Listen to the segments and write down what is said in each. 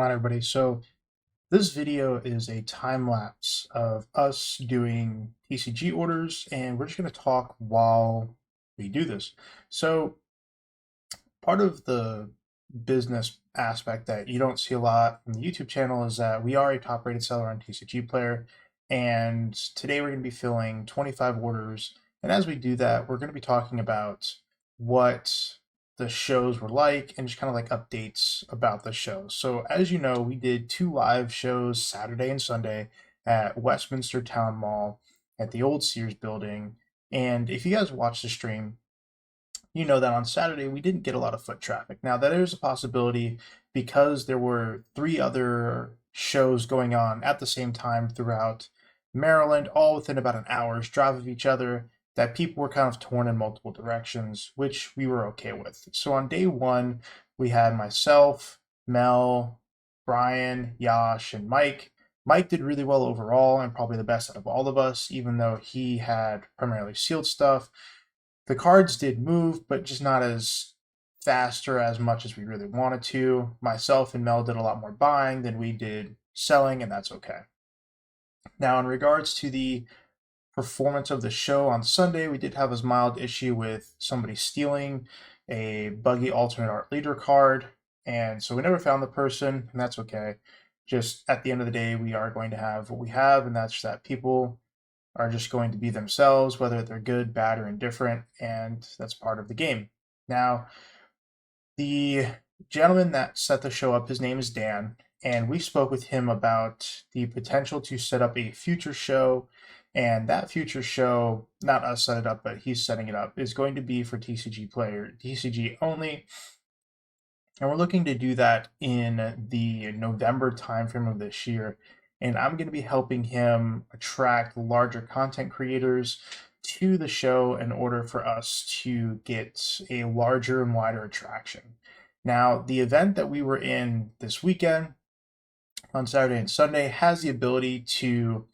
on, everybody? So this video is a time lapse of us doing TCG orders, and we're just going to talk while we do this. So part of the business aspect that you don't see a lot from the YouTube channel is that we are a top-rated seller on TCGPlayer, and today we're going to be filling 25 orders. And as we do that, we're going to be talking about what the shows were like and just kind of like updates about the shows. So as you know, we did 2 live shows Saturday and Sunday at Westminster Town Mall at the old Sears building. And if you guys watched the stream, you know that on Saturday we didn't get a lot of foot traffic. Now, that is a possibility because there were 3 other shows going on at the same time throughout Maryland, all within about an hour's drive of each other, that people were kind of torn in multiple directions, which we were okay with. So on day 1, we had myself, Mel, Brian, Yash, and Mike. Mike did really well overall and probably the best out of all of us, even though he had primarily sealed stuff. The cards did move, but just not as fast or as much as we really wanted to. Myself and Mel did a lot more buying than we did selling, and that's okay. Now, in regards to the performance of the show on Sunday, we did have a mild issue with somebody stealing a buggy alternate art leader card, and so we never found the person, and that's okay. Just at the end of the day, we are going to have what we have, and that's that people are just going to be themselves, whether they're good, bad, or indifferent, and that's part of the game. Now, the gentleman that set the show up, his name is Dan, and we spoke with him about the potential to set up a future show, and that future show, not us set it up, but he's setting it up, is going to be for TCGPlayer, TCG only, and we're looking to do that in the November timeframe of this year. And I'm going to be helping him attract larger content creators to the show in order for us to get a larger and wider attraction. Now, the event that we were in this weekend on Saturday and Sunday has the ability to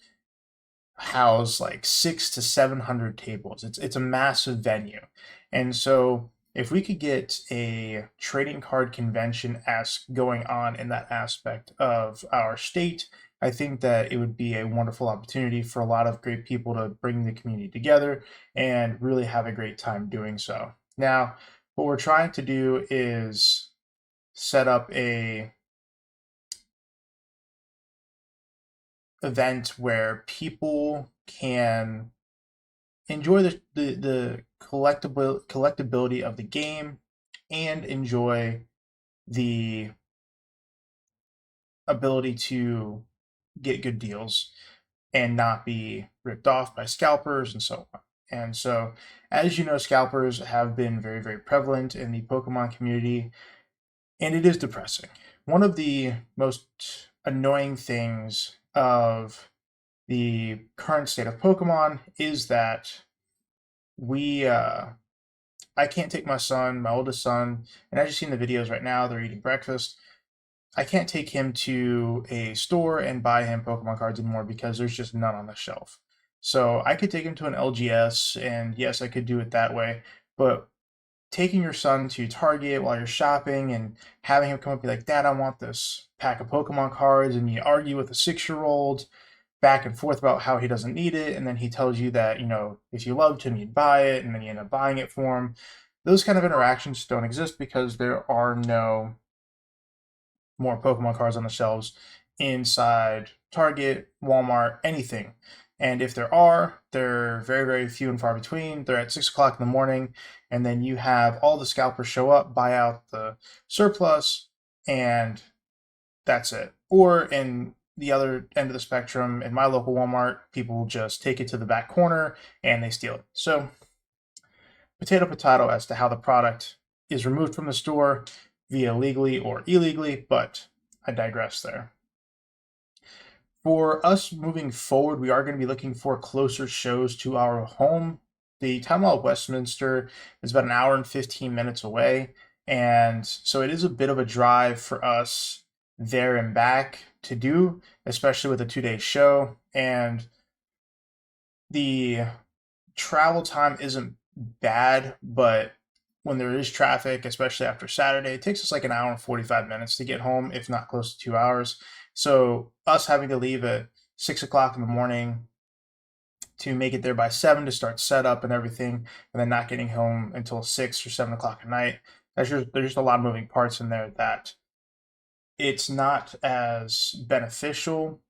house like 600 to 700 tables. It's a massive venue. And so if we could get a trading card convention going on in that aspect of our state, I think that it would be a wonderful opportunity for a lot of great people to bring the community together and really have a great time doing so. Now, what we're trying to do is set up a event where people can enjoy the collectability of the game and enjoy the ability to get good deals and not be ripped off by scalpers and so on. And so, as you know, scalpers have been very, very prevalent in the Pokemon community, and it is depressing. One of the most annoying things of the current state of Pokemon is that I can't take my son, my oldest son, and as you've seen the videos right now, they're eating breakfast. I can't take him to a store and buy him Pokemon cards anymore because there's just none on the shelf. So I could take him to an LGS, and yes, I could do it that way. But taking your son to Target while you're shopping and having him come up and be like, "Dad, I want this pack of Pokemon cards," and you argue with a 6-year-old back and forth about how he doesn't need it, and then he tells you that, if you loved him, you'd buy it, and then you end up buying it for him. Those kind of interactions don't exist because there are no more Pokemon cards on the shelves inside Target, Walmart, anything. And if there are, they're very, very few and far between. They're at 6 o'clock in the morning, and then you have all the scalpers show up, buy out the surplus, and that's it. Or in the other end of the spectrum, in my local Walmart, people just take it to the back corner and they steal it. So, potato, potato as to how the product is removed from the store via legally or illegally, but I digress there. For us moving forward, we are going to be looking for closer shows to our home. The Town Hall of Westminster is about an hour and 15 minutes away, and so it is a bit of a drive for us there and back to do, especially with a 2-day show, and the travel time isn't bad, but when there is traffic, especially after Saturday, it takes us like an hour and 45 minutes to get home, if not close to 2 hours. So us having to leave at 6 o'clock in the morning to make it there by 7 to start setup and everything, and then not getting home until 6 or 7 o'clock at night. There's just a lot of moving parts in there that it's not as beneficial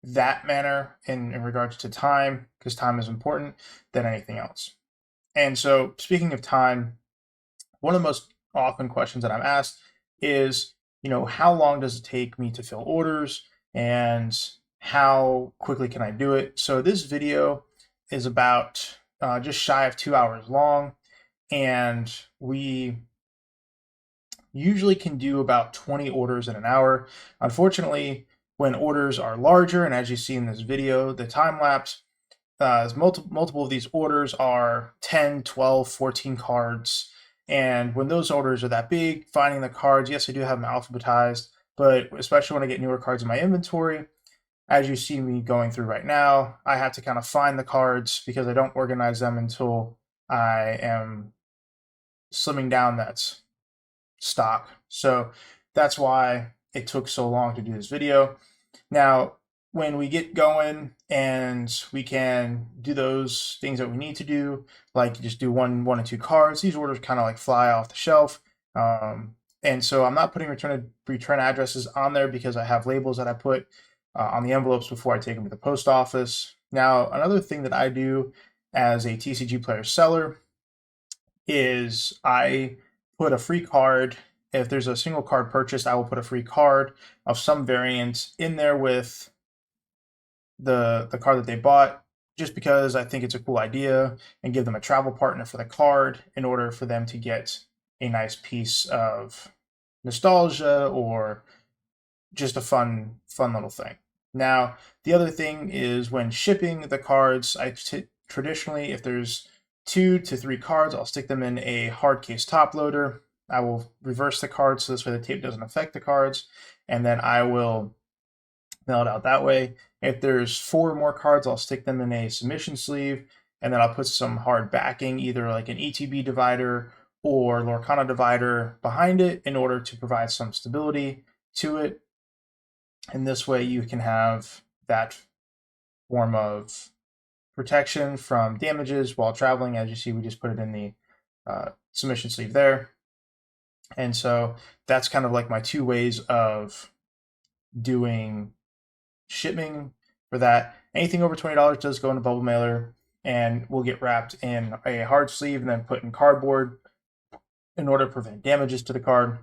that manner in regards to time, because time is important, than anything else. And so, speaking of time, one of the most often questions that I'm asked is, how long does it take me to fill orders, and how quickly can I do it? So this video is about just shy of 2 hours long, and we usually can do about 20 orders in an hour. Unfortunately, when orders are larger, and as you see in this video, the time lapse, multiple of these orders are 10, 12, 14 cards. And when those orders are that big, finding the cards, yes, I do have them alphabetized, but especially when I get newer cards in my inventory, as you see me going through right now, I have to kind of find the cards because I don't organize them until I am slimming down that stock. So that's why it took so long to do this video. Now, when we get going and we can do those things that we need to do, like just do one or two cards, these orders kind of like fly off the shelf. And so I'm not putting return addresses on there because I have labels that I put on the envelopes before I take them to the post office. Now, another thing that I do as a TCGPlayer seller is I put a free card. If there's a single card purchased, I will put a free card of some variant in there with the card that they bought, just because I think it's a cool idea, and give them a travel partner for the card in order for them to get a nice piece of nostalgia or just a fun little thing. Now, the other thing is when shipping the cards, traditionally, if there's 2 to 3 cards, I'll stick them in a hard case top loader. I will reverse the cards so this way the tape doesn't affect the cards, and then I will mail it out that way. If there's 4 more cards, I'll stick them in a submission sleeve, and then I'll put some hard backing, either like an ETB divider or Lorcana divider behind it in order to provide some stability to it. And this way you can have that form of protection from damages while traveling. As you see, we just put it in the submission sleeve there. And so that's kind of like my 2 ways of doing shipping for that. Anything over $20 does go in a bubble mailer and will get wrapped in a hard sleeve and then put in cardboard in order to prevent damages to the card.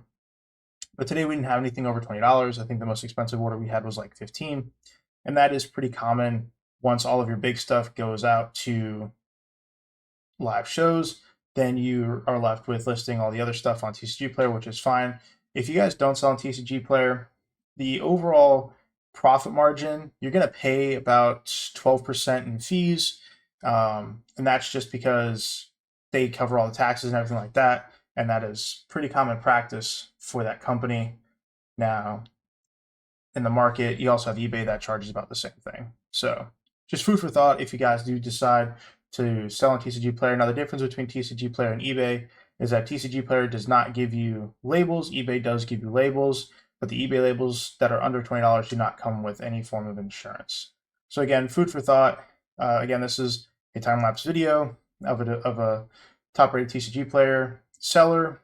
But today we didn't have anything over $20. I think the most expensive order we had was like 15, and that is pretty common once all of your big stuff goes out to live shows. Then you are left with listing all the other stuff on TCGPlayer, which is fine. If you guys don't sell on TCGPlayer, the overall profit margin, you're going to pay about 12% in fees, and that's just because they cover all the taxes and everything like that, and that is pretty common practice for that company. Now, in the market, you also have eBay that charges about the same thing. So just food for thought if you guys do decide to sell on TCGPlayer. Now, the difference between TCGPlayer and eBay is that TCGPlayer does not give you labels. eBay does give you labels, but the eBay labels that are under $20 do not come with any form of insurance. So again, food for thought. Again, this is a time-lapse video of a top-rated TCGPlayer seller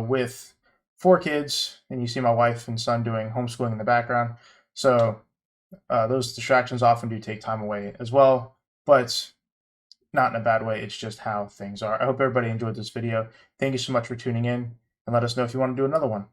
with 4 kids, and you see my wife and son doing homeschooling in the background. So those distractions often do take time away as well, but not in a bad way. It's just how things are. I hope everybody enjoyed this video. Thank you so much for tuning in, and let us know if you want to do another one.